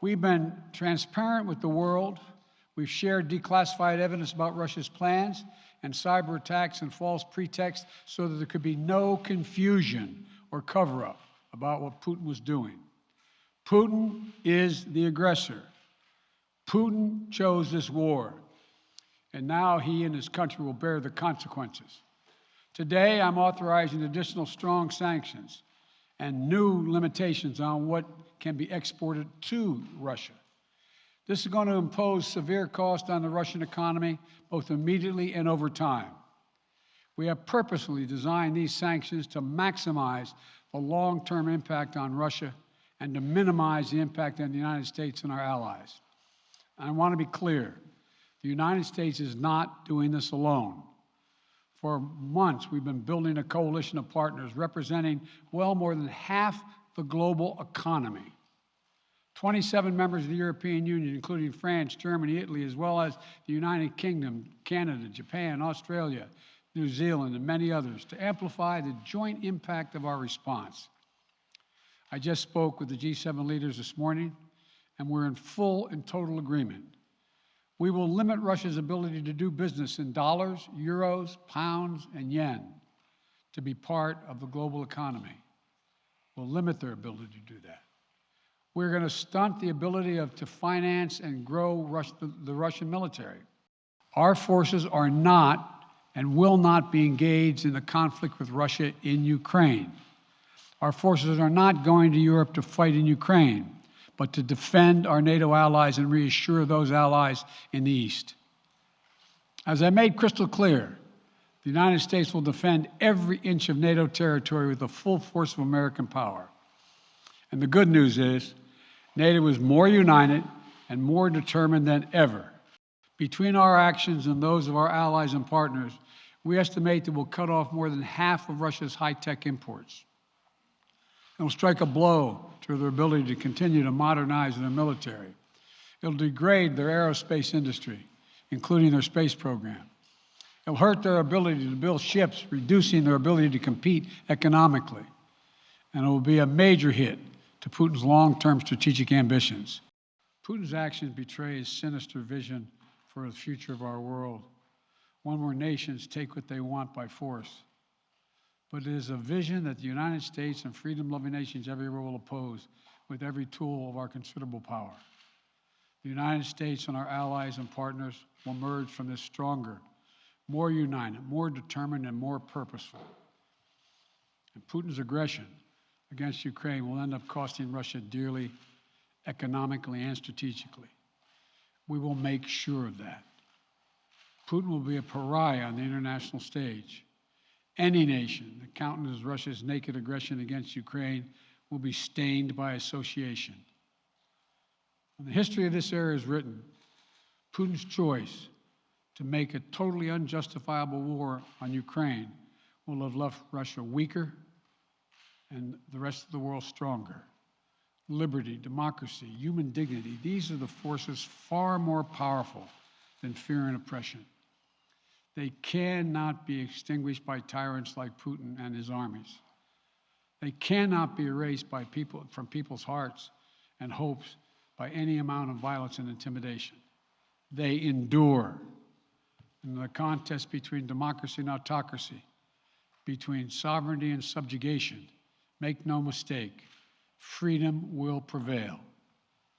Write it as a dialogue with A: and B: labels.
A: We've been transparent with the world. We've shared declassified evidence about Russia's plans and cyber attacks and false pretexts so that there could be no confusion or cover-up about what Putin was doing. Putin is the aggressor. Putin chose this war, and now he and his country will bear the consequences. Today, I'm authorizing additional strong sanctions and new limitations on what can be exported to Russia. This is going to impose severe cost on the Russian economy, both immediately and over time. We have purposely designed these sanctions to maximize the long-term impact on Russia and to minimize the impact on the United States and our allies. I want to be clear, the United States is not doing this alone. For months, we've been building a coalition of partners representing well more than half the global economy. 27 members of the European Union, including France, Germany, Italy, as well as the United Kingdom, Canada, Japan, Australia, New Zealand, and many others, to amplify the joint impact of our response. I just spoke with the G7 leaders this morning, and we're in full and total agreement. We will limit Russia's ability to do business in dollars, euros, pounds, and yen to be part of the global economy. We'll limit their ability to do that. We're going to stunt the ability to finance and grow the Russian military. Our forces are not and will not be engaged in the conflict with Russia in Ukraine. Our forces are not going to Europe to fight in Ukraine, but to defend our NATO allies and reassure those allies in the East. As I made crystal clear, the United States will defend every inch of NATO territory with the full force of American power. And the good news is, NATO is more united and more determined than ever. Between our actions and those of our allies and partners, we estimate that we'll cut off more than half of Russia's high-tech imports. It'll strike a blow to their ability to continue to modernize their military. It'll degrade their aerospace industry, including their space program. It'll hurt their ability to build ships, reducing their ability to compete economically. And it will be a major hit to Putin's long-term strategic ambitions. Putin's actions betray his sinister vision for the future of our world, one where nations take what they want by force. But it is a vision that the United States and freedom-loving nations everywhere will oppose with every tool of our considerable power. The United States and our allies and partners will emerge from this stronger, more united, more determined, and more purposeful. And Putin's aggression against Ukraine will end up costing Russia dearly, economically and strategically. We will make sure of that. Putin will be a pariah on the international stage. Any nation that countenances Russia's naked aggression against Ukraine will be stained by association. When the history of this era is written, Putin's choice to make a totally unjustifiable war on Ukraine will have left Russia weaker and the rest of the world stronger. Liberty, democracy, human dignity, these are the forces far more powerful than fear and oppression. They cannot be extinguished by tyrants like Putin and his armies. They cannot be erased by from people's hearts and hopes by any amount of violence and intimidation. They endure. In the contest between democracy and autocracy, between sovereignty and subjugation, make no mistake, freedom will prevail.